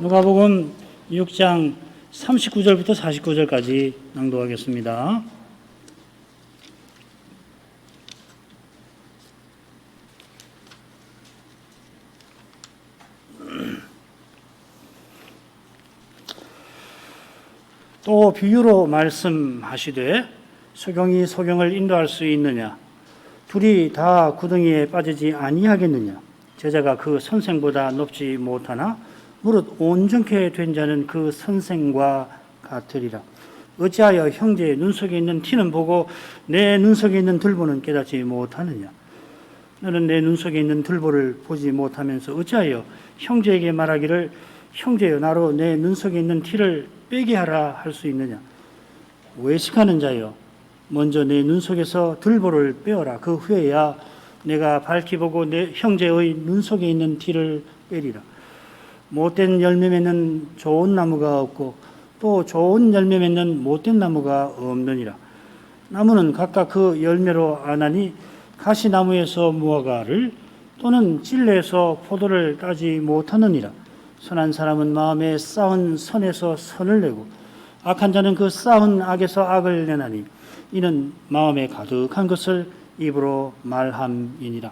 누가복음 6장 39절부터 49절까지 낭독하겠습니다. 또 비유로 말씀하시되 소경이 소경을 인도할 수 있느냐? 둘이 다 구덩이에 빠지지 아니하겠느냐? 제자가 그 선생보다 높지 못하나 무릇 온전케 된 자는 그 선생과 같으리라. 어찌하여 형제의 눈 속에 있는 티는 보고 내 눈 속에 있는 들보는 깨닫지 못하느냐? 너는 내 눈 속에 있는 들보를 보지 못하면서 어찌하여 형제에게 말하기를 형제여 나로 내 눈 속에 있는 티를 빼게 하라 할 수 있느냐? 외식하는 자여 먼저 내 눈 속에서 들보를 빼어라. 그 후에야 내가 밝히 보고 내 형제의 눈 속에 있는 티를 빼리라. 못된 열매 맺는 좋은 나무가 없고 또 좋은 열매 맺는 못된 나무가 없느니라. 나무는 각각 그 열매로 아나니 가시나무에서 무화과를 또는 찔레에서 포도를 따지 못하느니라. 선한 사람은 마음에 쌓은 선에서 선을 내고 악한 자는 그 쌓은 악에서 악을 내나니 이는 마음에 가득한 것을 입으로 말함이니라.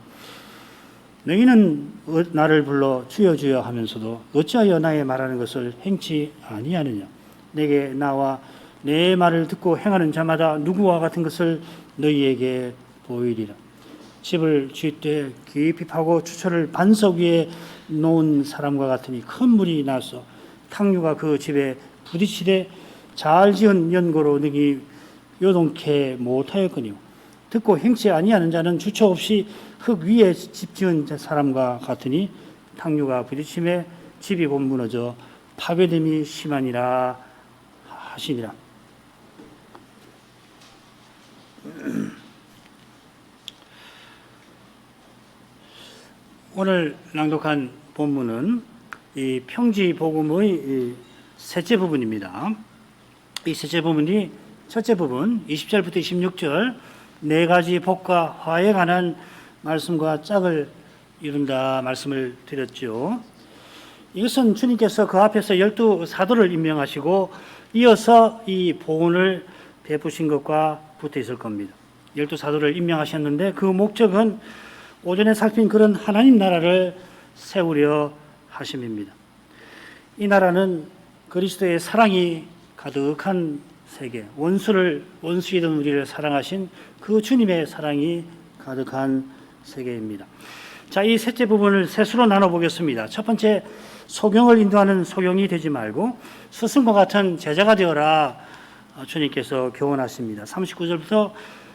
너희는 나를 불러 주여 주여 하면서도 어찌하여 나의 말하는 것을 행치 아니하느냐? 내게 나와 내 말을 듣고 행하는 자마다 누구와 같은 것을 너희에게 보이리라. 집을 쥐때 깊이 파고 추초를 반석 위에 놓은 사람과 같으니 큰 물이 나서 탕류가 그 집에 부딪히되 잘 지은 연고로 능히 요동케 못하였거니와 듣고 행치 아니하는 자는 주처 없이 흙 위에 집 지은 사람과 같으니 탕류가 부딪힘에 집이 곧 무너져 파괴됨이 심하니라 하시니라. 오늘 낭독한 본문은 이 평지복음의 셋째 부분입니다. 이 셋째 부분이 첫째 부분 20절부터 26절 네 가지 복과 화에 관한 말씀과 짝을 이룬다 말씀을 드렸죠. 이것은 주님께서 그 앞에서 12사도를 임명하시고 이어서 이 복음을 베푸신 것과 붙어 있을 겁니다. 12사도를 임명하셨는데 그 목적은 오전에 살핀 그런 하나님 나라를 세우려 하심입니다. 이 나라는 그리스도의 사랑이 가득한 세계, 원수이던 우리를 사랑하신 그 주님의 사랑이 가득한 세계입니다. 자, 이 셋째 부분을 셋으로 나눠보겠습니다. 첫 번째, 소경을 인도하는 소경이 되지 말고 스승과 같은 제자가 되어라. 주님께서 교훈하십니다. 39절부터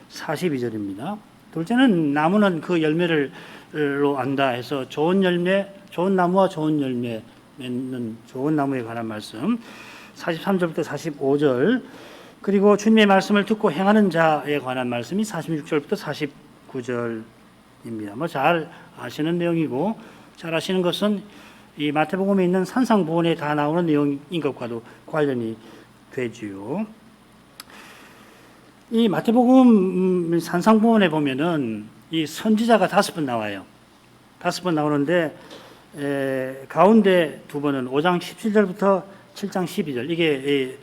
42절입니다. 둘째는 나무는 그 열매를로 안다 해서 좋은 열매, 좋은 나무와 좋은 열매 맺는 좋은 나무에 관한 말씀. 43절부터 45절 그리고 주님의 말씀을 듣고 행하는 자에 관한 말씀이 46절부터 49절입니다. 뭐 잘 아시는 내용이고 잘 아시는 것은 이 마태복음에 있는 산상보훈에 다 나오는 내용인 것과도 관련이 되지요. 이 마태복음 산상보훈에 보면은 이 선지자가 5번 나와요. 5번 나오는데 가운데 2번은 5장 17절부터 7장 12절 이게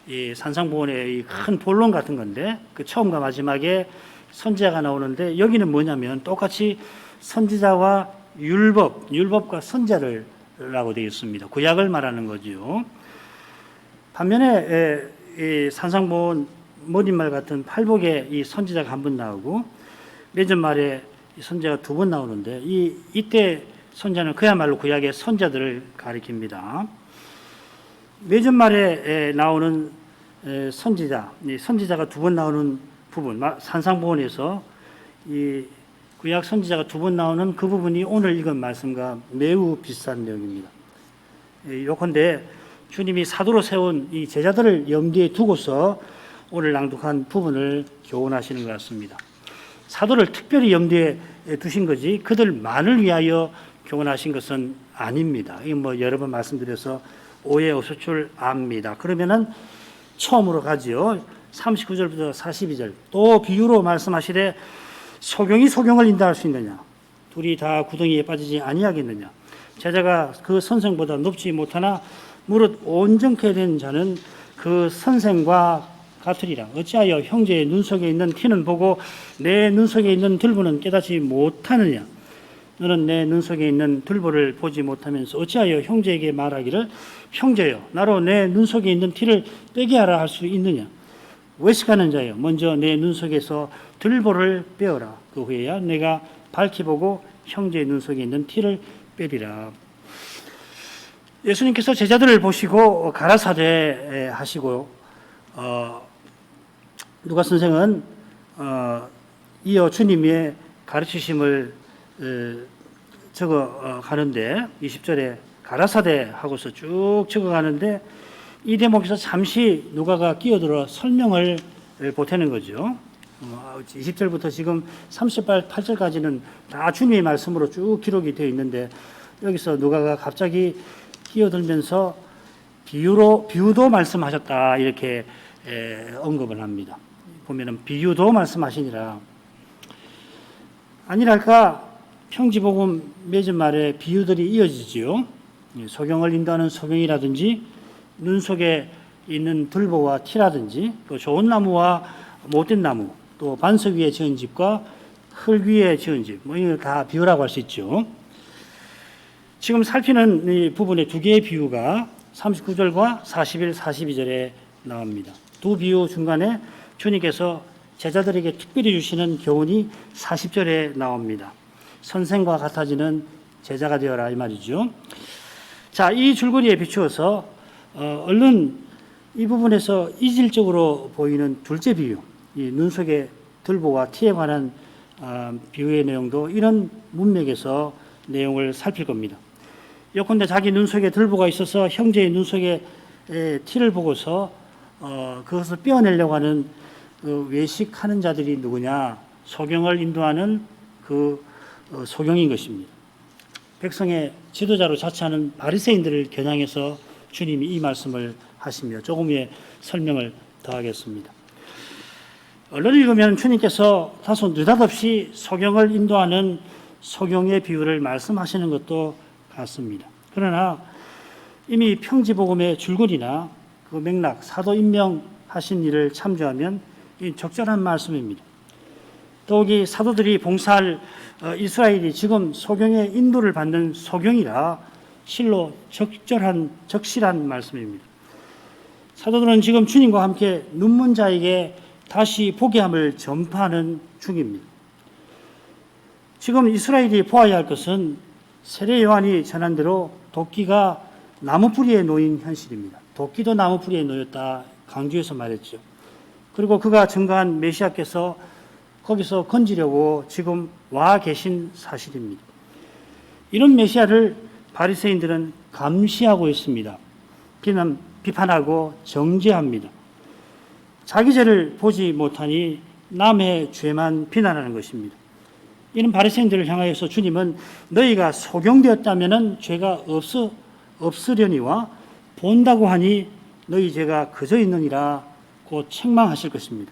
이 산상보훈의 큰 본론 같은 건데 그 처음과 마지막에 선지자가 나오는데 여기는 뭐냐면 똑같이 선지자와 율법과 선지자라고 되어 있습니다. 구약을 말하는 거죠. 반면에 이 산상보훈 머릿말 같은 팔복에 이 선지자가 한 번 나오고 매전 말에 선지자가 2번 나오는데 이때 선지자는 그야말로 구약의 선지자들을 가리킵니다. 매전 말에 나오는 선지자가 2번 나오는 부분, 산상보훈에서 이 구약 선지자가 2번 나오는 그 부분이 오늘 읽은 말씀과 매우 비슷한 내용입니다. 요컨대 주님이 사도로 세운 이 제자들을 염두에 두고서 오늘 낭독한 부분을 교훈하시는 것 같습니다. 사도를 특별히 염두에 두신 거지 그들만을 위하여 교훈하신 것은 아닙니다. 이건 뭐 여러 번 말씀드려서 오해 없을 줄 압니다. 그러면은 처음으로 가지요. 39절부터 42절 또 비유로 말씀하시되 소경이 소경을 인도할 수 있느냐? 둘이 다 구덩이에 빠지지 아니하겠느냐? 제자가 그 선생보다 높지 못하나 무릇 온전케 된 자는 그 선생과 같으리라. 어찌하여 형제의 눈 속에 있는 티는 보고 내 눈 속에 있는 들보는 깨닫지 못하느냐. 너는 내 눈 속에 있는 들보를 보지 못하면서 어찌하여 형제에게 말하기를 형제여 나로 내 눈 속에 있는 티를 빼게 하라 할 수 있느냐. 외식하는 자여 먼저 내 눈 속에서 들보를 빼어라. 그 후에야 내가 밝히 보고 형제의 눈 속에 있는 티를 빼리라. 예수님께서 제자들을 보시고 가라사대 하시고 누가 선생은 이어 주님의 가르치심을 적어 가는데 20절에 가라사대 하고서 쭉 적어 가는데 이 대목에서 잠시 누가가 끼어들어 설명을 보태는 거죠. 20절부터 지금 38절까지는 다 주님의 말씀으로 쭉 기록이 되어 있는데 여기서 누가가 갑자기 끼어들면서 비유도 말씀하셨다 이렇게 언급을 합니다. 보면은 비유도 말씀하시니라. 아니랄까 평지복음 맺은 말에 비유들이 이어지지요. 소경을 인도하는 소경이라든지 눈 속에 있는 들보와 티라든지 또 좋은 나무와 못된 나무 또 반석 위에 지은 집과 흙 위에 지은 집 이거 다 비유라고 할 수 있죠. 지금 살피는 이 부분의 두 개의 비유가 39절과 41, 42절에 나옵니다. 두 비유 중간에 주님께서 제자들에게 특별히 주시는 교훈이 40절에 나옵니다. 선생과 같아지는 제자가 되어라 이 말이죠. 자, 이 줄거리에 비추어서 얼른 이 부분에서 이질적으로 보이는 둘째 비유, 이 눈 속에 들보와 티에 관한 비유의 내용도 이런 문맥에서 내용을 살필 겁니다. 예컨대 자기 눈 속에 들보가 있어서 형제의 눈 속에 티를 보고서 그것을 빼어내려고 하는 그 외식하는 자들이 누구냐? 소경을 인도하는 그 소경인 것입니다. 백성의 지도자로 자처하는 바리새인들을 겨냥해서 주님이 이 말씀을 하시며 조금 후에 설명을 더하겠습니다. 얼른 읽으면 주님께서 다소 느닷없이 소경을 인도하는 소경의 비유를 말씀하시는 것도 같습니다. 그러나 이미 평지복음의 줄거리나 그 맥락, 사도 임명하신 일을 참조하면 이 적절한 말씀입니다. 더욱이 사도들이 봉사할 이스라엘이 지금 소경의 인도를 받는 소경이라 실로 적실한 말씀입니다. 사도들은 지금 주님과 함께 눈먼 자에게 다시 보게 함을 전파하는 중입니다. 지금 이스라엘이 보아야 할 것은 세례 요한이 전한 대로 도끼가 나무 뿌리에 놓인 현실입니다. 도끼도 나무 뿌리에 놓였다 강조해서 말했죠. 그리고 그가 증거한 메시아께서 거기서 건지려고 지금 와 계신 사실입니다. 이런 메시아를 바리새인들은 감시하고 있습니다. 비판하고 정죄합니다. 자기 죄를 보지 못하니 남의 죄만 비난하는 것입니다. 이런 바리새인들을 향하여서 주님은 너희가 소경되었다면 죄가 없으려니와 본다고 하니 너희 죄가 그저 있느니라 고 책망하실 것입니다.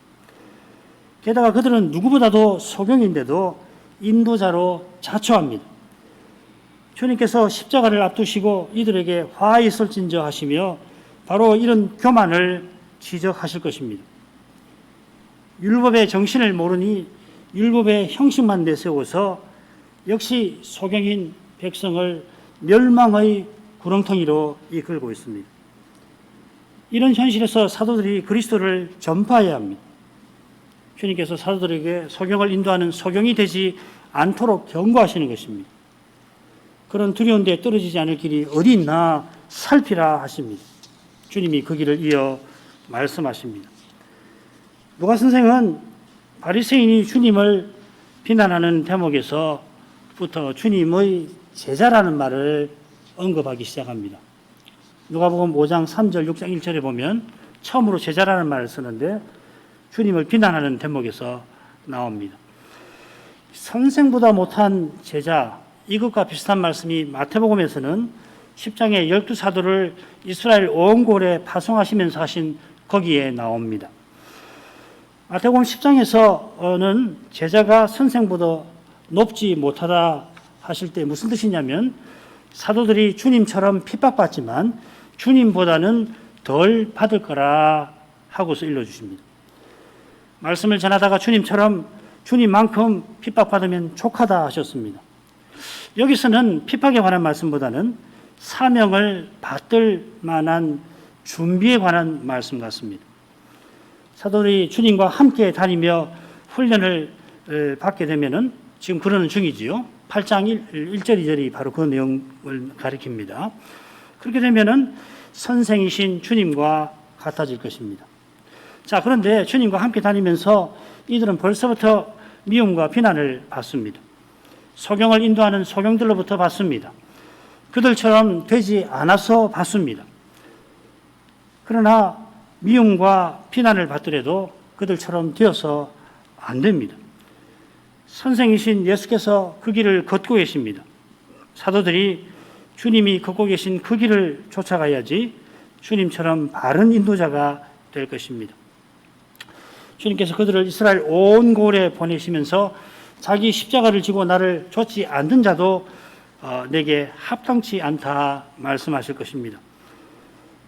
게다가 그들은 누구보다도 소경인데도 인도자로 자처합니다. 주님께서 십자가를 앞두시고 이들에게 화 있을진저 하시며 바로 이런 교만을 지적하실 것입니다. 율법의 정신을 모르니 율법의 형식만 내세워서 역시 소경인 백성을 멸망의 구렁텅이로 이끌고 있습니다. 이런 현실에서 사도들이 그리스도를 전파해야 합니다. 주님께서 사도들에게 소경을 인도하는 소경이 되지 않도록 경고하시는 것입니다. 그런 두려운 데 떨어지지 않을 길이 어디 있나 살피라 하십니다. 주님이 그 길을 이어 말씀하십니다. 누가 선생은 바리새인이 주님을 비난하는 대목에서부터 주님의 제자라는 말을 언급하기 시작합니다. 누가복음 5장 3절, 6장 1절에 보면 처음으로 제자라는 말을 쓰는데 주님을 비난하는 대목에서 나옵니다. 선생보다 못한 제자, 이것과 비슷한 말씀이 마태복음에서는 10장의 12사도를 이스라엘 온 고을에 파송하시면서 하신 거기에 나옵니다. 마태복음 10장에서는 제자가 선생보다 높지 못하다 하실 때 무슨 뜻이냐면 사도들이 주님처럼 핍박받지만 주님보다는 덜 받을 거라 하고서 일러주십니다. 말씀을 전하다가 주님만큼 핍박받으면 족하다 하셨습니다. 여기서는 핍박에 관한 말씀보다는 사명을 받들 만한 준비에 관한 말씀 같습니다. 사도들이 주님과 함께 다니며 훈련을 받게 되면은 지금 그러는 중이지요. 8장 1절 2절이 바로 그 내용을 가리킵니다. 그렇게 되면은 선생이신 주님과 같아질 것입니다. 자, 그런데 주님과 함께 다니면서 이들은 벌써부터 미움과 비난을 받습니다. 소경을 인도하는 소경들로부터 받습니다. 그들처럼 되지 않아서 받습니다. 그러나 미움과 비난을 받더라도 그들처럼 되어서 안 됩니다. 선생이신 예수께서 그 길을 걷고 계십니다. 사도들이 주님이 걷고 계신 그 길을 쫓아가야지 주님처럼 바른 인도자가 될 것입니다. 주님께서 그들을 이스라엘 온 고을에 보내시면서 자기 십자가를 지고 나를 좇지 않는 자도 내게 합당치 않다 말씀하실 것입니다.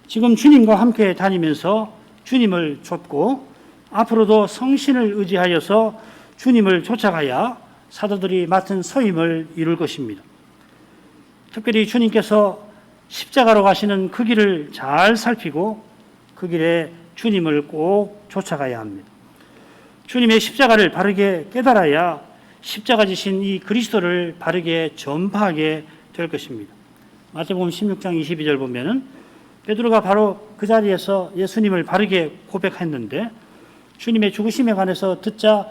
지금 주님과 함께 다니면서 주님을 좇고 앞으로도 성신을 의지하여서 주님을 쫓아가야 사도들이 맡은 소임을 이룰 것입니다. 특별히 주님께서 십자가로 가시는 그 길을 잘 살피고 그 길에 주님을 꼭 쫓아가야 합니다. 주님의 십자가를 바르게 깨달아야 십자가 지신 이 그리스도를 바르게 전파하게 될 것입니다. 마태복음 16장 22절 보면은 베드로가 바로 그 자리에서 예수님을 바르게 고백했는데 주님의 죽으심에 관해서 듣자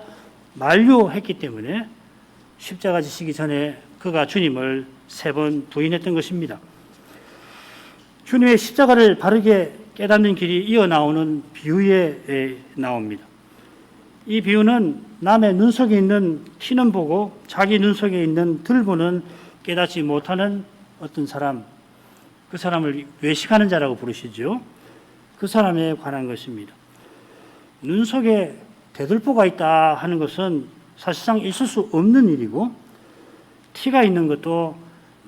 만류했기 때문에 십자가 지시기 전에 그가 주님을 3번 부인했던 것입니다. 주님의 십자가를 바르게 깨닫는 길이 이어나오는 비유에 나옵니다. 이 비유는 남의 눈 속에 있는 티는 보고 자기 눈 속에 있는 들보는 깨닫지 못하는 어떤 사람, 그 사람을 외식하는 자라고 부르시죠. 그 사람에 관한 것입니다. 눈 속에 대들보가 있다 하는 것은 사실상 있을 수 없는 일이고 티가 있는 것도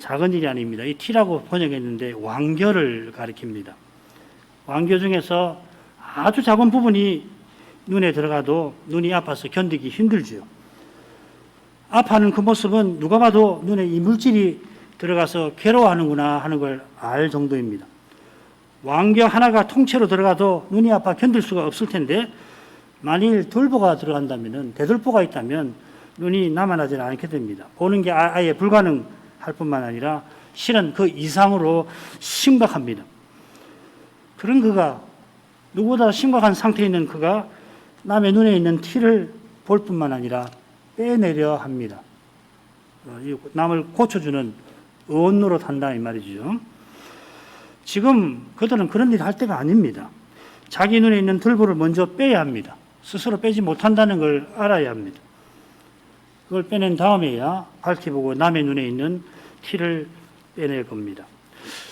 작은 일이 아닙니다. 이 티라고 번역했는데 왕겨를 가리킵니다. 왕겨 중에서 아주 작은 부분이 눈에 들어가도 눈이 아파서 견디기 힘들지요. 아파하는 그 모습은 누가 봐도 눈에 이물질이 들어가서 괴로워하는구나 하는 걸 알 정도입니다. 왕겨 하나가 통째로 들어가도 눈이 아파 견딜 수가 없을 텐데 만일 들보가 들어간다면, 대들보가 있다면 눈이 남아나지 않게 됩니다. 보는 게 아예 불가능할 뿐만 아니라 실은 그 이상으로 심각합니다. 그런 그가, 누구보다 심각한 상태에 있는 그가 남의 눈에 있는 티를 볼 뿐만 아니라 빼내려 합니다. 남을 고쳐주는 의원 노릇한다 이 말이죠. 지금 그들은 그런 일을 할 때가 아닙니다. 자기 눈에 있는 들보를 먼저 빼야 합니다. 스스로 빼지 못한다는 걸 알아야 합니다. 그걸 빼낸 다음에야 밝혀보고 남의 눈에 있는 티를 빼낼 겁니다.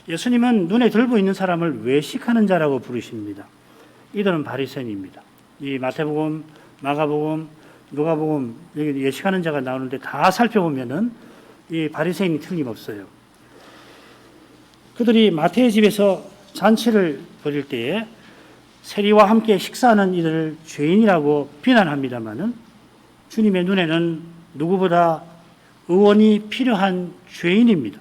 예수님은 눈에 들보 있는 사람을 외식하는 자라고 부르십니다. 이들은 바리새인입니다. 이 마태복음, 마가복음, 누가복음 여기 외식하는 자가 나오는데 다 살펴보면은 이 바리새인이 틀림없어요. 그들이 마태의 집에서 잔치를 벌일 때에 세리와 함께 식사하는 이들을 죄인이라고 비난합니다마는 주님의 눈에는 누구보다 의원이 필요한 죄인입니다.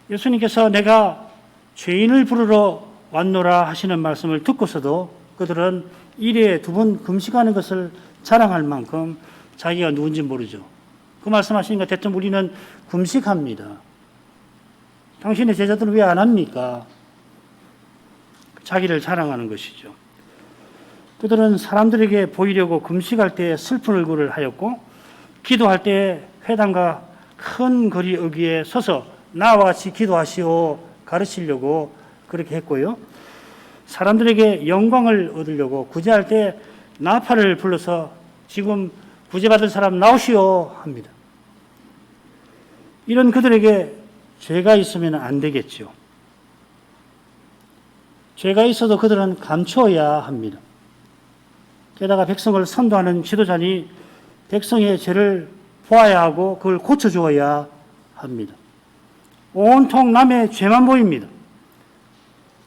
예수님께서 내가 죄인을 부르러 왔노라 하시는 말씀을 듣고서도 그들은 1회에 2번 금식하는 것을 자랑할 만큼 자기가 누군지 모르죠. 그 말씀하시니까 대뜸 우리는 금식합니다. 당신의 제자들은 왜 안 합니까? 자기를 자랑하는 것이죠. 그들은 사람들에게 보이려고 금식할 때 슬픈 얼굴을 하였고 기도할 때 회당과 큰 거리 여기에 서서 나와 같이 기도하시오 가르치려고 그렇게 했고요. 사람들에게 영광을 얻으려고 구제할 때 나팔을 불러서 지금 구제받을 사람 나오시오 합니다. 이런 그들에게 죄가 있으면 안 되겠죠. 죄가 있어도 그들은 감추어야 합니다. 게다가 백성을 선도하는 지도자니 백성의 죄를 보아야 하고 그걸 고쳐주어야 합니다. 온통 남의 죄만 보입니다.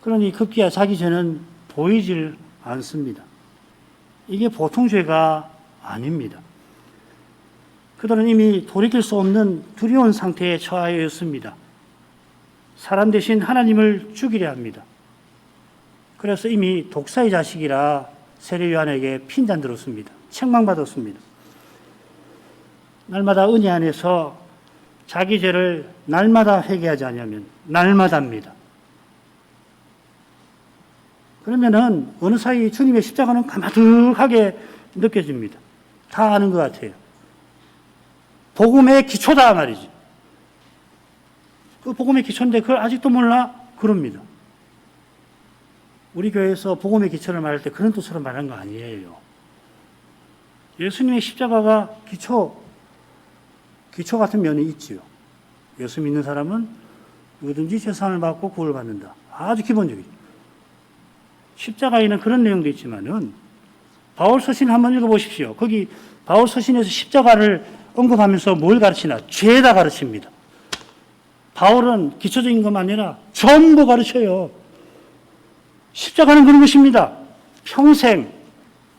그러니 급기야 자기 죄는 보이질 않습니다. 이게 보통 죄가 아닙니다. 그들은 이미 돌이킬 수 없는 두려운 상태에 처하여 있습니다. 사람 대신 하나님을 죽이려 합니다. 그래서 이미 독사의 자식이라 세례 요한에게 핀잔 들었습니다. 책망받았습니다. 날마다 은혜 안에서 자기 죄를 날마다 회개하지 않으면 날마다입니다. 그러면은 어느 사이 주님의 십자가는 가마득하게 느껴집니다. 다 아는 것 같아요. 복음의 기초다 말이지. 그 복음의 기초인데 그걸 아직도 몰라? 그럽니다. 우리 교회에서 복음의 기초를 말할 때 그런 뜻으로 말하는 거 아니에요. 예수님의 십자가가 기초 같은 면이 있지요. 예수 믿는 사람은 누구든지 재산을 받고 구원을 받는다. 아주 기본적이죠. 십자가에는 그런 내용도 있지만은 바울 서신 한번 읽어보십시오. 거기 바울 서신에서 십자가를 언급하면서 뭘 가르치나? 죄다 가르칩니다. 바울은 기초적인 것만 아니라 전부 가르쳐요. 십자가는 그런 것입니다. 평생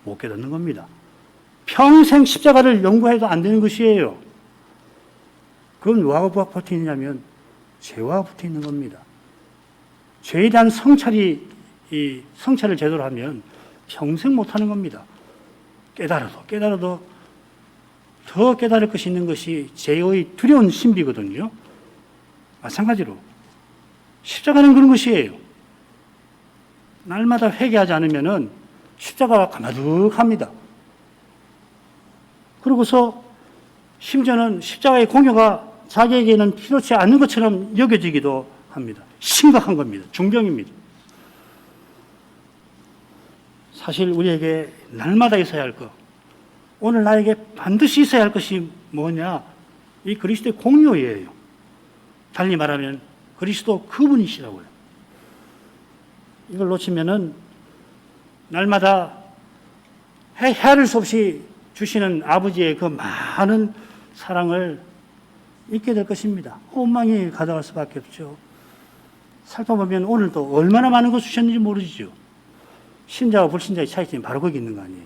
못 깨닫는 겁니다. 평생 십자가를 연구해도 안 되는 것이에요. 그건 뭐하고 붙어 있느냐면 죄와 붙어 있는 겁니다. 죄에 대한 성찰을 제대로 하면 평생 못하는 겁니다. 깨달아도 더 깨달을 것이 있는 것이 죄의 두려운 신비거든요. 마찬가지로 십자가는 그런 것이에요. 날마다 회개하지 않으면 십자가가 가마득합니다. 그러고서 심지어는 십자가의 공효가 자기에게는 필요치 않는 것처럼 여겨지기도 합니다. 심각한 겁니다. 중병입니다. 사실 우리에게 날마다 있어야 할 것, 오늘 나에게 반드시 있어야 할 것이 뭐냐? 이 그리스도의 공효예요. 달리 말하면 그리스도 그분이시라고요. 이걸 놓치면은 날마다 헤아릴 수 없이 주시는 아버지의 그 많은 사랑을 잊게 될 것입니다. 원망이 가져갈 수밖에 없죠. 살펴보면 오늘도 얼마나 많은 것 주셨는지 모르죠. 신자와 불신자의 차이점이 바로 거기 있는 거 아니에요.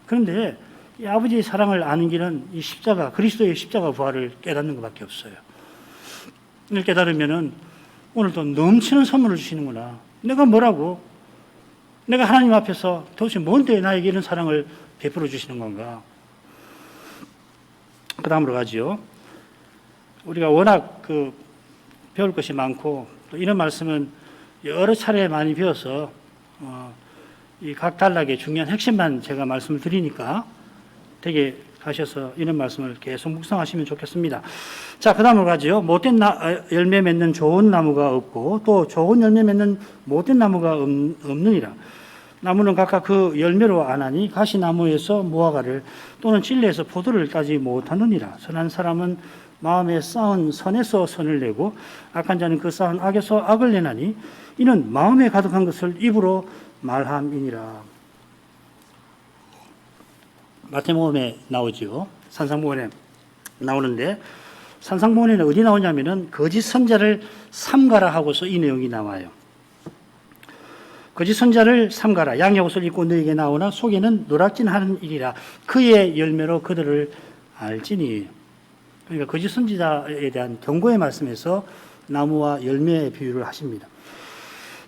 그런데 이 아버지의 사랑을 아는 길은 이 십자가, 그리스도의 십자가 부활을 깨닫는 것밖에 없어요. 이걸 깨달으면은 오늘도 넘치는 선물을 주시는구나. 내가 뭐라고? 내가 하나님 앞에서 도대체 뭔데 나에게 이런 사랑을 베풀어 주시는 건가? 그 다음으로 가지요. 우리가 워낙 배울 것이 많고 또 이런 말씀은 여러 차례 많이 배워서 이 각 단락의 중요한 핵심만 제가 말씀을 드리니까 되게 가셔서 이런 말씀을 계속 묵상하시면 좋겠습니다. 자, 그 다음으로 가지요. 못된 열매 맺는 좋은 나무가 없고 또 좋은 열매 맺는 못된 나무가 없느니라. 나무는 각각 그 열매로 아나니 가시나무에서 무화과를 또는 찔레에서 포도를 따지 못하느니라. 선한 사람은 마음에 쌓은 선에서 선을 내고 악한 자는 그 쌓은 악에서 악을 내나니 이는 마음에 가득한 것을 입으로 말함이니라. 마태복음에 나오지요. 산상보원에 나오는데 산상보원에는 어디 나오냐면은 거짓 선자를 삼가라 하고서 이 내용이 나와요. 거짓 선자를 삼가라. 양의 옷을 입고 너에게 나오나 속에는 노랗진 하는 일이라. 그의 열매로 그들을 알지니. 그러니까 거짓 선지자에 대한 경고의 말씀에서 나무와 열매의 비유를 하십니다.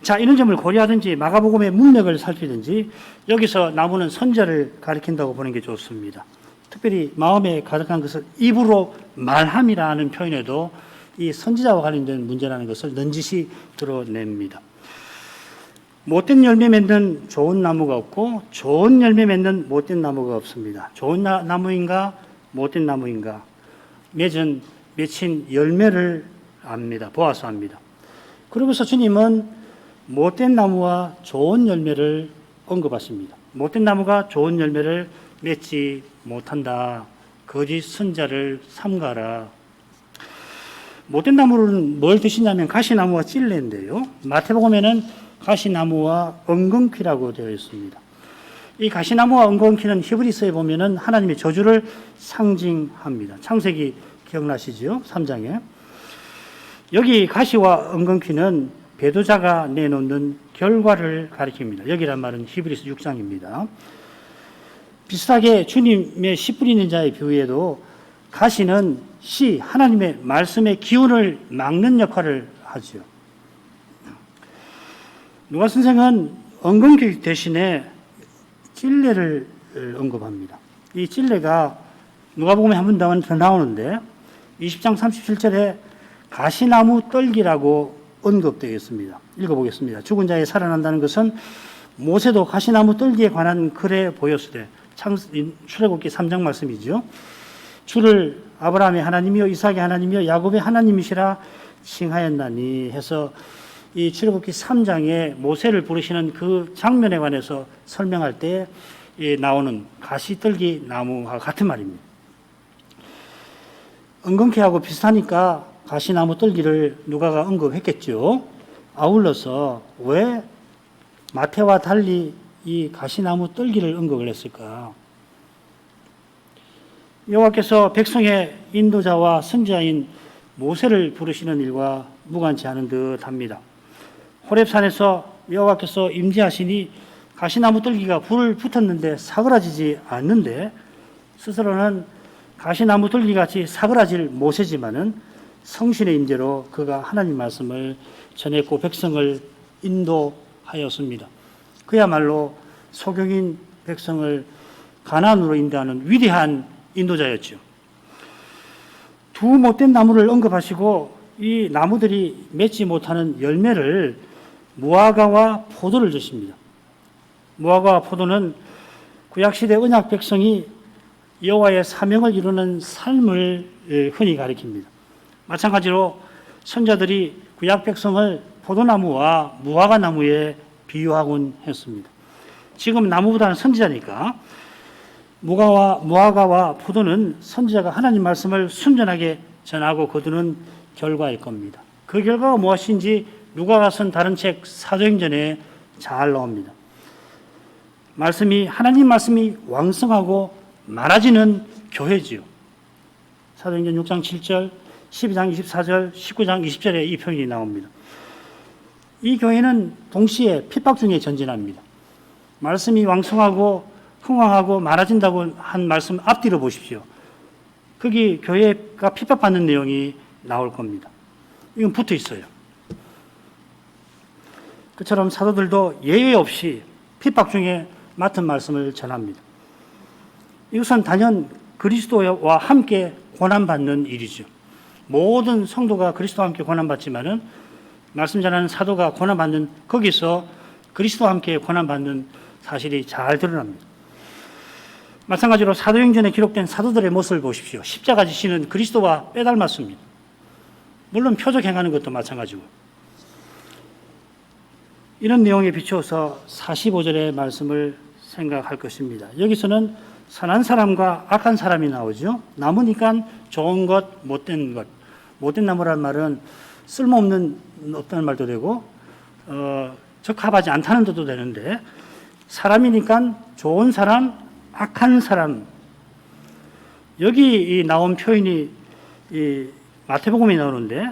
자, 이런 점을 고려하든지 마가복음의 문맥을 살피든지 여기서 나무는 선자를 가리킨다고 보는 게 좋습니다. 특별히 마음에 가득한 것을 입으로 말함이라는 표현에도 이 선지자와 관련된 문제라는 것을 넌지시 드러냅니다. 못된 열매 맺는 좋은 나무가 없고 좋은 열매 맺는 못된 나무가 없습니다. 좋은 나무인가 못된 나무인가 맺힌 열매를 압니다. 보아서 압니다. 그러면서 주님은 못된 나무와 좋은 열매를 언급하십니다. 못된 나무가 좋은 열매를 맺지 못한다. 거짓 선자를 삼가라. 못된 나무는 뭘 드시냐면 가시나무와 찔레인데요. 마태복음에는 가시나무와 엉겅퀴라고 되어 있습니다. 이 가시나무와 엉겅퀴는 히브리서에 보면은 하나님의 저주를 상징합니다. 창세기 기억나시죠? 3장에. 여기 가시와 엉겅퀴는 배도자가 내놓는 결과를 가리킵니다. 여기란 말은 히브리서 6장입니다. 비슷하게 주님의 씨 뿌리는 자의 비유에도 가시는 하나님의 말씀의 기운을 막는 역할을 하죠. 누가 선생은 엉겅퀴 대신에 찔레를 언급합니다. 이 찔레가 누가복음에 한 번 더 나오는데 20장 37절에 가시나무 떨기라고 언급되어 있습니다. 읽어보겠습니다. 죽은 자에 살아난다는 것은 모세도 가시나무 떨기에 관한 글에 보였으되 출애굽기 3장 말씀이죠. 주를 아브라함의 하나님이요 이삭의 하나님이요 야곱의 하나님이시라 칭하였나니 해서 이 출애굽기 3장에 모세를 부르시는 그 장면에 관해서 설명할 때 나오는 가시떨기 나무와 같은 말입니다. 엉겅퀴하고 비슷하니까 가시나무 떨기를 누가가 언급했겠죠. 아울러서 왜 마태와 달리 이 가시나무 떨기를 언급을 했을까? 여호와께서 백성의 인도자와 선지자인 모세를 부르시는 일과 무관치 않은 듯합니다. 호렙산에서 여호와께서 임재하시니 가시나무 떨기가 불을 붙었는데 사그라지지 않는데 스스로는 가시나무 떨기같이 사그라질 모세지만은 성신의 임재로 그가 하나님 말씀을 전했고 백성을 인도하였습니다. 그야말로 소경인 백성을 가나안으로 인도하는 위대한 인도자였죠. 두 못된 나무를 언급하시고 이 나무들이 맺지 못하는 열매를 무화과와 포도를 주십니다. 무화과와 포도는 구약시대 언약 백성이 여호와의 사명을 이루는 삶을 흔히 가리킵니다. 마찬가지로 선자들이 구약 백성을 포도나무와 무화과 나무에 비유하곤 했습니다. 지금 나무보다는 선지자니까 무화과와 포도는 선지자가 하나님 말씀을 순전하게 전하고 거두는 결과일 겁니다. 그 결과가 무엇인지 누가가 쓴 다른 책 사도행전에 잘 나옵니다. 하나님 말씀이 왕성하고 많아지는 교회지요. 사도행전 6장 7절, 12장 24절, 19장 20절에 이 표현이 나옵니다. 이 교회는 동시에 핍박 중에 전진합니다. 말씀이 왕성하고 흥왕하고 많아진다고 한 말씀 앞뒤로 보십시오. 거기 교회가 핍박받는 내용이 나올 겁니다. 이건 붙어 있어요. 그처럼 사도들도 예외 없이 핍박 중에 맡은 말씀을 전합니다. 이것은 단연 그리스도와 함께 고난받는 일이죠. 모든 성도가 그리스도와 함께 고난받지만은 말씀 전하는 사도가 고난받는 거기서 그리스도와 함께 고난받는 사실이 잘 드러납니다. 마찬가지로 사도행전에 기록된 사도들의 모습을 보십시오. 십자가 지시는 그리스도와 빼닮았습니다. 물론 표적 행하는 것도 마찬가지고. 이런 내용에 비추어서 45절의 말씀을 생각할 것입니다. 여기서는 선한 사람과 악한 사람이 나오죠. 나무니까 좋은 것, 못된 것. 못된 나무란 말은 쓸모없는 없다는 말도 되고 적합하지 않다는 뜻도 되는데 사람이니까 좋은 사람, 악한 사람. 여기 나온 표현이 이 마태복음에 나오는데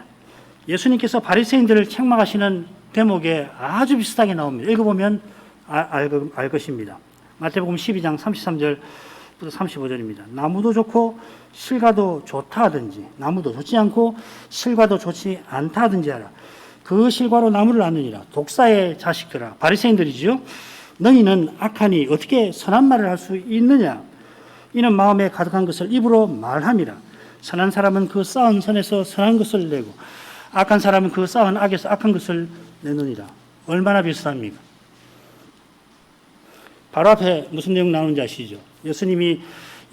예수님께서 바리새인들을 책망하시는 대목에 아주 비슷하게 나옵니다. 읽어보면 알 것입니다. 마태복음 12장 33절부터 35절입니다. 나무도 좋고 실과도 좋다 하든지 나무도 좋지 않고 실과도 좋지 않다 하든지 하라. 그 실과로 나무를 낳느니라. 독사의 자식들아. 바리새인들이지요. 너희는 악하니 어떻게 선한 말을 할 수 있느냐. 이는 마음에 가득한 것을 입으로 말함이라. 선한 사람은 그 쌓은 선에서 선한 것을 내고 악한 사람은 그 쌓은 악에서 악한 것을 내느니라. 얼마나 비슷합니까? 바로 앞에 무슨 내용 나오는지 아시죠? 예수님이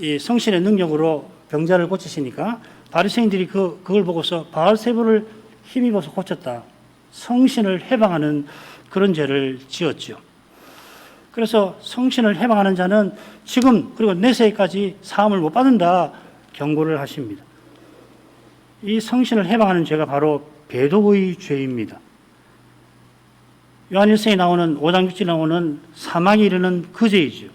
이 성신의 능력으로 병자를 고치시니까 바리새인들이 그걸 보고서 바알세불을 힘입어서 고쳤다. 성신을 해방하는 그런 죄를 지었죠. 그래서 성신을 해방하는 자는 지금 그리고 내세까지 사함을 못 받는다 경고를 하십니다. 이 성신을 해방하는 죄가 바로 배도의 죄입니다. 요한일서에 나오는 5장 6절에 나오는 사망에 이르는 그 죄이죠.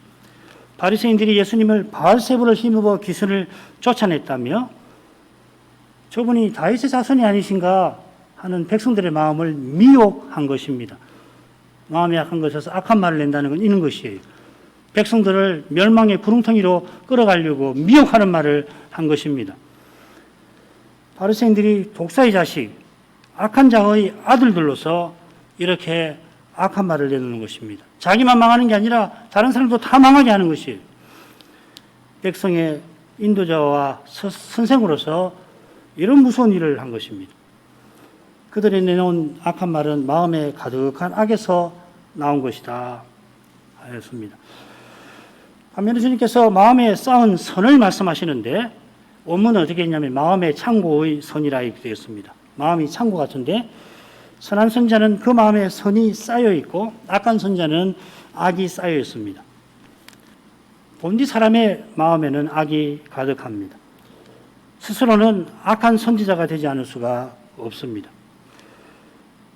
바리새인들이 예수님을 바알세불을 힘입어 귀신을 쫓아냈다며 저분이 다윗의 자손이 아니신가 하는 백성들의 마음을 미혹한 것입니다. 마음이 약한 것에서 악한 말을 낸다는 건 이런 것이에요. 백성들을 멸망의 구렁텅이로 끌어가려고 미혹하는 말을 한 것입니다. 바리새인들이 독사의 자식, 악한 자의 아들들로서 이렇게 악한 말을 내놓는 것입니다. 자기만 망하는 게 아니라 다른 사람도 다 망하게 하는 것이에요. 백성의 인도자와 선생으로서 이런 무서운 일을 한 것입니다. 그들이 내놓은 악한 말은 마음에 가득한 악에서 나온 것이다 하였습니다. 반면에 주님께서 마음에 쌓은 선을 말씀하시는데 원문은 어떻게 했냐면 마음의 창고의 선이라 이렇게 되었습니다. 마음이 창고 같은데 선한 선자는 그 마음에 선이 쌓여 있고 악한 선자는 악이 쌓여 있습니다. 본디 사람의 마음에는 악이 가득합니다. 스스로는 악한 선지자가 되지 않을 수가 없습니다.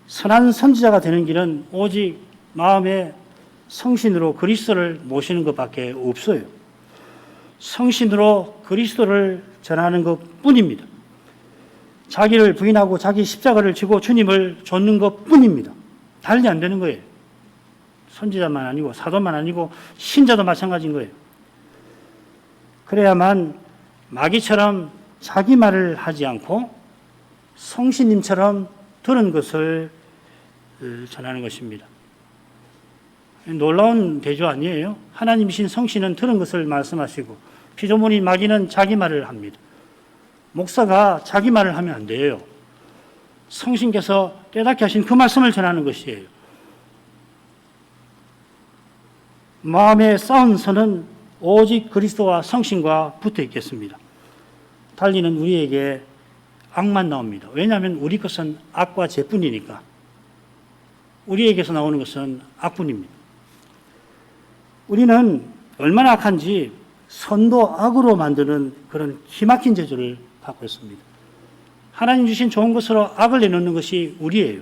선한 선지자가 되는 길은 오직 마음의 성신으로 그리스도를 모시는 것밖에 없어요. 성신으로 그리스도를 전하는 것뿐입니다. 자기를 부인하고 자기 십자가를 지고 주님을 좇는 것뿐입니다. 달리 안 되는 거예요. 선지자만 아니고 사도만 아니고 신자도 마찬가지인 거예요. 그래야만 마귀처럼 자기 말을 하지 않고 성신님처럼 들은 것을 전하는 것입니다. 놀라운 대조 아니에요? 하나님이신 성신은 들은 것을 말씀하시고 피조물인 마귀는 자기 말을 합니다. 목사가 자기 말을 하면 안 돼요. 성신께서 깨닫게 하신 그 말씀을 전하는 것이에요. 마음에 쌓은 선은 오직 그리스도와 성신과 붙어 있겠습니다. 달리는 우리에게 악만 나옵니다. 왜냐하면 우리 것은 악과 죄뿐이니까. 우리에게서 나오는 것은 악뿐입니다. 우리는 얼마나 악한지 선도 악으로 만드는 그런 기막힌 재주를 갖고 있습니다. 하나님 주신 좋은 것으로 악을 내놓는 것이 우리예요.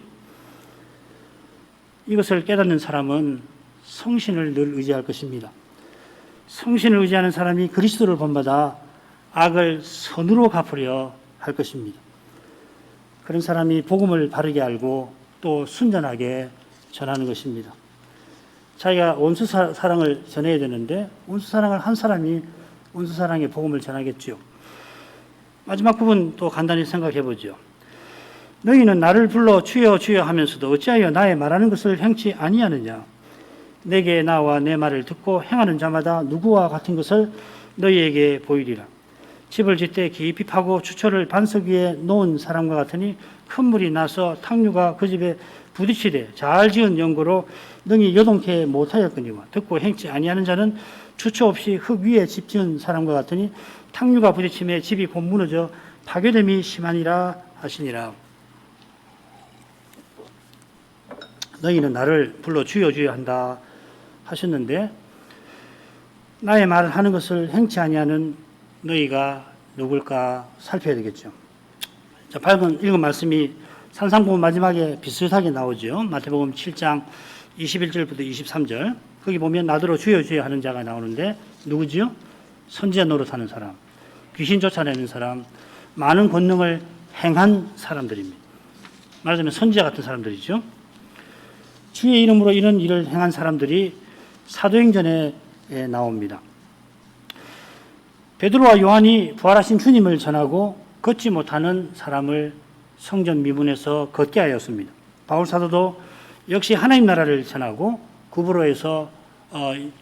이것을 깨닫는 사람은 성신을 늘 의지할 것입니다. 성신을 의지하는 사람이 그리스도를 본받아 악을 선으로 갚으려 할 것입니다. 그런 사람이 복음을 바르게 알고 또 순전하게 전하는 것입니다. 자기가 원수 사랑을 전해야 되는데 원수 사랑을 한 사람이 원수 사랑의 복음을 전하겠지요. 마지막 부분 또 간단히 생각해 보죠. 너희는 나를 불러 주여 주여 하면서도 어찌하여 나의 말하는 것을 행치 아니하느냐. 내게 나와 내 말을 듣고 행하는 자마다 누구와 같은 것을 너희에게 보이리라. 집을 짓되 깊이 파고 주초를 반석 위에 놓은 사람과 같으니 큰 물이 나서 탕류가 그 집에 부딪히되 잘 지은 연고로 능히 요동케 못하였거니와 듣고 행치 아니하는 자는 주초 없이 흙 위에 집 지은 사람과 같으니 탕류가 부딪힘에 집이 곧 무너져 파괴됨이 심하니라 하시니라. 너희는 나를 불러 주여 주여 한다 하셨는데 나의 말을 하는 것을 행치 아니하는 너희가 누굴까 살펴야 되겠죠. 자, 방금 읽은 말씀이 산상복음 마지막에 비슷하게 나오죠. 마태복음 7장 21절부터 23절. 거기 보면 나더러 주여 주여 하는 자가 나오는데 누구지요? 선지자 노릇하는 사람, 귀신 쫓아내는 사람, 많은 권능을 행한 사람들입니다. 말하자면 선지자 같은 사람들이죠. 주의 이름으로 이런 일을 행한 사람들이 사도행전에 나옵니다. 베드로와 요한이 부활하신 주님을 전하고 걷지 못하는 사람을 성전 미문에서 걷게 하였습니다. 바울 사도도 역시 하나님 나라를 전하고 구브로에서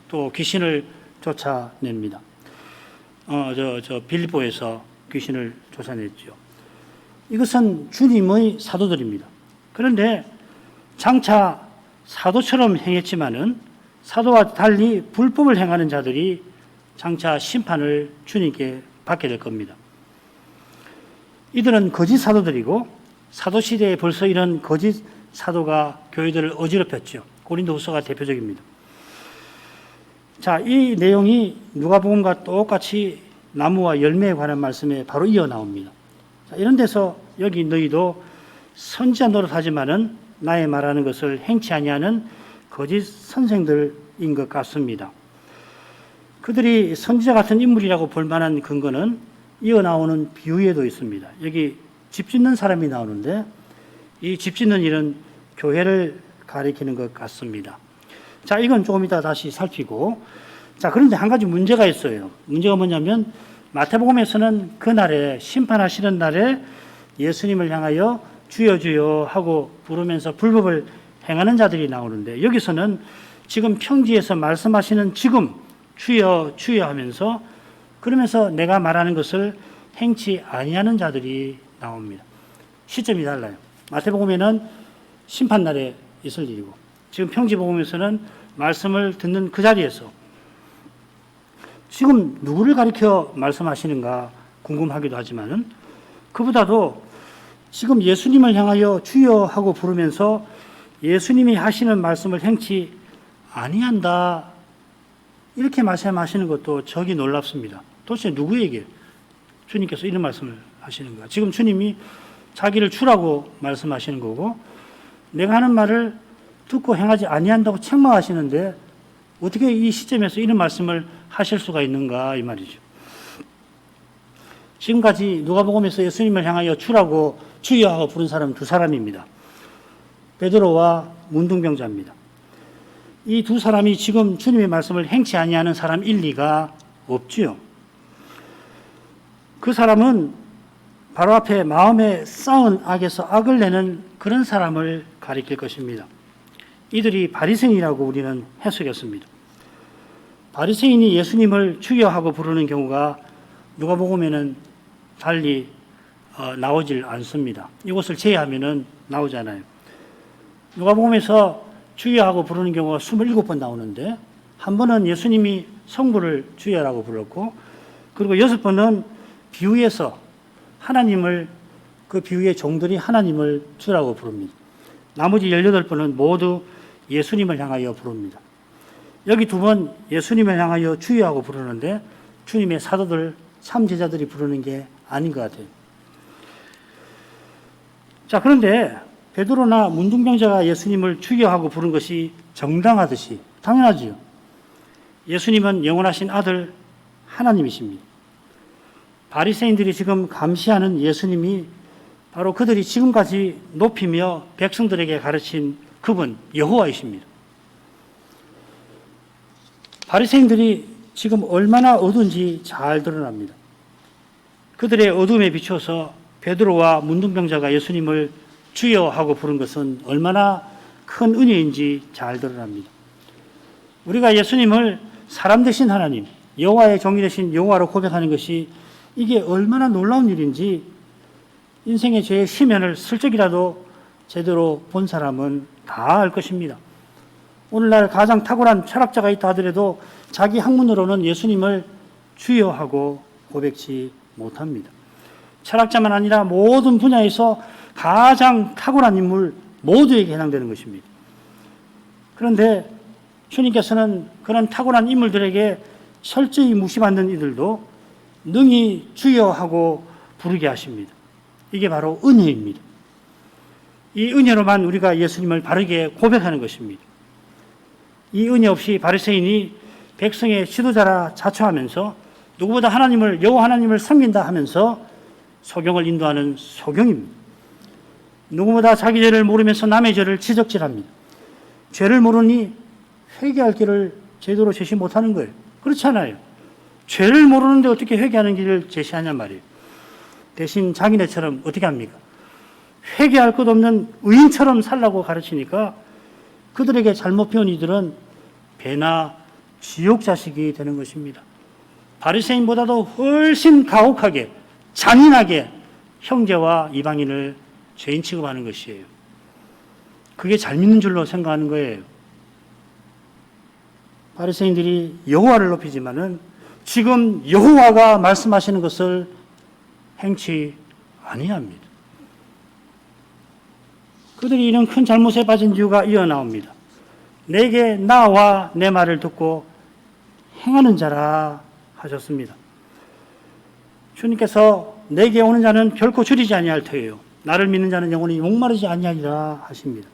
또 귀신을 쫓아냅니다. 빌립보에서 귀신을 쫓아냈죠. 이것은 주님의 사도들입니다. 그런데 장차 사도처럼 행했지만은 사도와 달리 불법을 행하는 자들이 장차 심판을 주님께 받게 될 겁니다. 이들은 거짓 사도들이고 사도시대에 벌써 이런 거짓 사도가 교회들을 어지럽혔죠. 고린도후서가 대표적입니다. 자, 이 내용이 누가복음과 똑같이 나무와 열매에 관한 말씀에 바로 이어 나옵니다. 자, 이런 데서 여기 너희도 선지자 노릇하지만은 나의 말하는 것을 행치 아니하는 거짓 선생들인 것 같습니다. 그들이 선지자 같은 인물이라고 볼 만한 근거는 이어 나오는 비유에도 있습니다. 여기 집 짓는 사람이 나오는데 이 집 짓는 일은 교회를 가리키는 것 같습니다. 자, 이건 조금 이따 다시 살피고, 자, 그런데 한 가지 문제가 있어요. 문제가 뭐냐면 마태복음에서는 그날에 심판하시는 날에 예수님을 향하여 주여 주여 하고 부르면서 불법을 행하는 자들이 나오는데, 여기서는 지금 평지에서 말씀하시는 지금 주여 주여 하면서 그러면서 내가 말하는 것을 행치 아니하는 자들이 나옵니다. 시점이 달라요. 마태복음에는 심판날에 있을 일이고, 지금 평지복음에서는 말씀을 듣는 그 자리에서 지금 누구를 가리켜 말씀하시는가 궁금하기도 하지만은, 그보다도 지금 예수님을 향하여 주여 하고 부르면서 예수님이 하시는 말씀을 행치 아니한다, 이렇게 말씀하시는 것도 저기 놀랍습니다. 도대체 누구에게 주님께서 이런 말씀을 하시는가? 지금 주님이 자기를 주라고 말씀하시는 거고, 내가 하는 말을 듣고 행하지 아니한다고 책망하시는데 어떻게 이 시점에서 이런 말씀을 하실 수가 있는가, 이 말이죠. 지금까지 누가복음에서 예수님을 향하여 주라고 주여 하고 부른 사람은 두 사람입니다. 베드로와 문둥병자입니다. 이 두 사람이 지금 주님의 말씀을 행치 아니하는 사람일 리가 없지요. 그 사람은 바로 앞에 마음에 쌓은 악에서 악을 내는 그런 사람을 가리킬 것입니다. 이들이 바리새인이라고 우리는 해석했습니다. 바리새인이 예수님을 주여 하고 부르는 경우가 누가복음에는 달리 나오질 않습니다. 이것을 제외하면은 나오잖아요. 누가복음에서 주여 하고 부르는 경우가 27번 나오는데, 한 번은 예수님이 성부를 주여라고 불렀고, 그리고 6번은 비유에서 하나님을, 그 비유의 종들이 하나님을 주라고 부릅니다. 나머지 18번은 모두 예수님을 향하여 부릅니다. 여기 2번 예수님을 향하여 주여 하고 부르는데 주님의 사도들, 참제자들이 부르는 게 아닌 것 같아요. 자, 그런데 베드로나 문둥병자가 예수님을 주여 하고 부른 것이 정당하듯이 당연하지요. 예수님은 영원하신 아들 하나님이십니다. 바리새인들이 지금 감시하는 예수님이 바로 그들이 지금까지 높이며 백성들에게 가르친 그분 여호와이십니다. 바리새인들이 지금 얼마나 어두운지 잘 드러납니다. 그들의 어둠에 비춰서 베드로와 문둥병자가 예수님을 주여 하고 부른 것은 얼마나 큰 은혜인지 잘 드러납니다. 우리가 예수님을 사람 되신 하나님, 여호와의 종이 되신 여호와로 고백하는 것이 이게 얼마나 놀라운 일인지 인생의 죄의 심연을 슬쩍이라도 제대로 본 사람은 다 알 것입니다. 오늘날 가장 탁월한 철학자가 있다 하더라도 자기 학문으로는 예수님을 주여 하고 고백치 못합니다. 철학자만 아니라 모든 분야에서 가장 탁월한 인물 모두에게 해당되는 것입니다. 그런데 주님께서는 그런 탁월한 인물들에게 철저히 무시받는 이들도 능히 주여 하고 부르게 하십니다. 이게 바로 은혜입니다. 이 은혜로만 우리가 예수님을 바르게 고백하는 것입니다. 이 은혜 없이 바리새인이 백성의 지도자라 자처하면서 누구보다 하나님을, 여호와 하나님을 섬긴다 하면서 소경을 인도하는 소경입니다. 누구보다 자기 죄를 모르면서 남의 죄를 지적질합니다. 죄를 모르니 회개할 길을 제대로 제시 못하는 거예요. 그렇잖아요. 죄를 모르는데 어떻게 회개하는 길을 제시하냔 말이에요. 대신 자기네처럼 어떻게 합니까? 회개할 것 없는 의인처럼 살라고 가르치니까 그들에게 잘못 배운 이들은 배나 지옥 자식이 되는 것입니다. 바리새인보다도 훨씬 가혹하게, 잔인하게 형제와 이방인을 죄인 취급하는 것이에요. 그게 잘 믿는 줄로 생각하는 거예요. 바리새인들이 여호와를 높이지만은 지금 여호와가 말씀하시는 것을 행치 아니합니다. 그들이 이런 큰 잘못에 빠진 이유가 이어 나옵니다. 내게 나와 내 말을 듣고 행하는 자라 하셨습니다. 주님께서 내게 오는 자는 결코 줄이지 아니할 터예요. 나를 믿는 자는 영원히 목마르지 아니하리라 하십니다.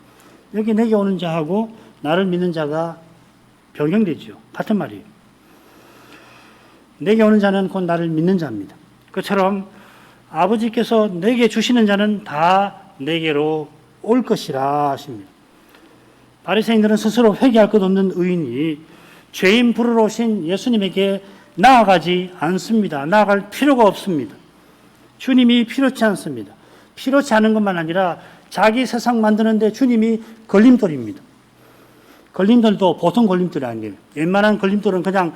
여기 내게 오는 자하고 나를 믿는 자가 변경되죠. 같은 말이에요. 내게 오는 자는 곧 나를 믿는 자입니다. 그처럼 아버지께서 내게 주시는 자는 다 내게로 올 것이라 하십니다. 바리새인들은 스스로 회개할 것 없는 의인이 죄인 부르러 오신 예수님에게 나아가지 않습니다. 나아갈 필요가 없습니다. 주님이 필요치 않습니다. 필요치 않은 것만 아니라 자기 세상 만드는데 주님이 걸림돌입니다. 걸림돌도 보통 걸림돌이 아니에요. 웬만한 걸림돌은 그냥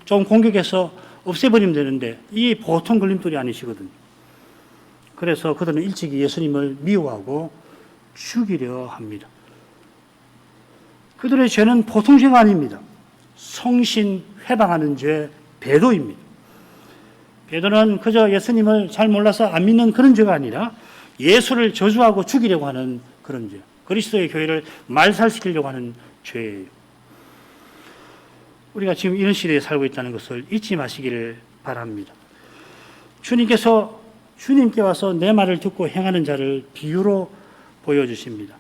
좀 공격해서 없애버리면 되는데 이 보통 걸림돌이 아니시거든요. 그래서 그들은 일찍이 예수님을 미워하고 죽이려 합니다. 그들의 죄는 보통 죄가 아닙니다. 성신 회방하는 죄, 배도입니다. 베드로는 그저 예수님을 잘 몰라서 안 믿는 그런 죄가 아니라 예수를 저주하고 죽이려고 하는 그런 죄, 그리스도의 교회를 말살시키려고 하는 죄예요. 우리가 지금 이런 시대에 살고 있다는 것을 잊지 마시기를 바랍니다. 주님께 와서 내 말을 듣고 행하는 자를 비유로 보여주십니다.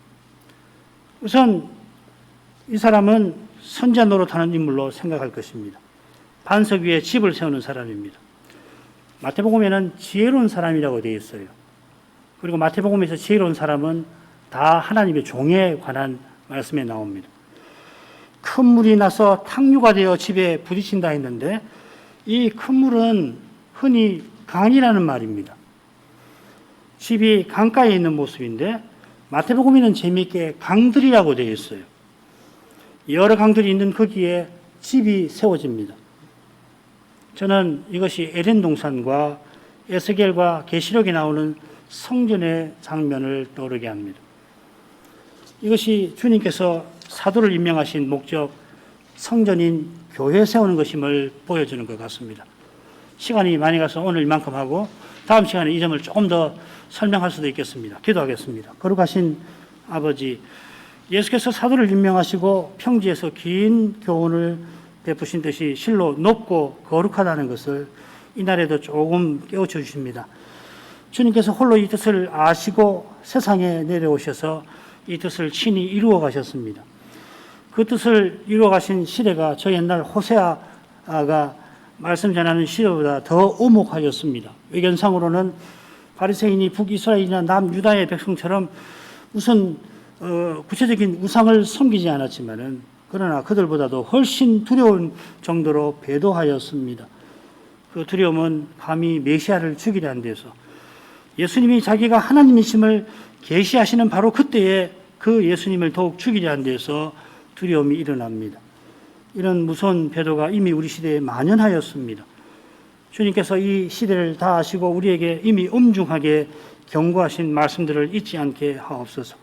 우선 이 사람은 선자 노릇하는 인물로 생각할 것입니다. 반석 위에 집을 세우는 사람입니다. 마태복음에는 지혜로운 사람이라고 되어 있어요. 그리고 마태복음에서 지혜로운 사람은 다 하나님의 종에 관한 말씀에 나옵니다. 큰 물이 나서 탕류가 되어 집에 부딪힌다 했는데 이 큰 물은 흔히 강이라는 말입니다. 집이 강가에 있는 모습인데 마태복음에는 재미있게 강들이라고 되어 있어요. 여러 강들이 있는 거기에 집이 세워집니다. 저는 이것이 에덴 동산과 에스겔과 계시록에 나오는 성전의 장면을 떠오르게 합니다. 이것이 주님께서 사도를 임명하신 목적, 성전인 교회 세우는 것임을 보여주는 것 같습니다. 시간이 많이 가서 오늘 이만큼 하고 다음 시간에 이 점을 조금 더 설명할 수도 있겠습니다. 기도하겠습니다. 거룩하신 아버지, 예수께서 사도를 임명하시고 평지에서 긴 교훈을 베푸신 듯이 실로 높고 거룩하다는 것을 이날에도 조금 깨우쳐 주십니다. 주님께서 홀로 이 뜻을 아시고 세상에 내려오셔서 이 뜻을 친히 이루어 가셨습니다. 그 뜻을 이루어 가신 시대가 저 옛날 호세아가 말씀 전하는 시대보다 더 오목하였습니다. 의견상으로는 바리새인이 북이스라엘이나 남유다의 백성처럼 무슨 구체적인 우상을 섬기지 않았지만은 그러나 그들보다도 훨씬 두려운 정도로 배도하였습니다. 그 두려움은 감히 메시아를 죽이려 한 데서 예수님이 자기가 하나님이심을 계시하시는 바로 그때에 그 예수님을 더욱 죽이려 한 데서 두려움이 일어납니다. 이런 무서운 배도가 이미 우리 시대에 만연하였습니다. 주님께서 이 시대를 다 아시고 우리에게 이미 엄중하게 경고하신 말씀들을 잊지 않게 하옵소서.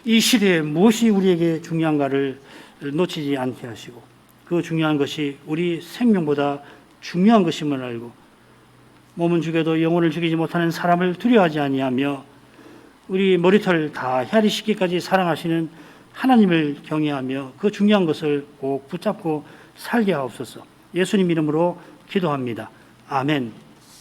이 시대에 무엇이 우리에게 중요한가를 놓치지 않게 하시고 그 중요한 것이 우리 생명보다 중요한 것임을 알고 몸은 죽여도 영혼을 죽이지 못하는 사람을 두려워하지 아니하며 우리 머리털 다 헤아리시기까지 사랑하시는 하나님을 경외하며 그 중요한 것을 꼭 붙잡고 살게 하옵소서. 예수님 이름으로 기도합니다. 아멘.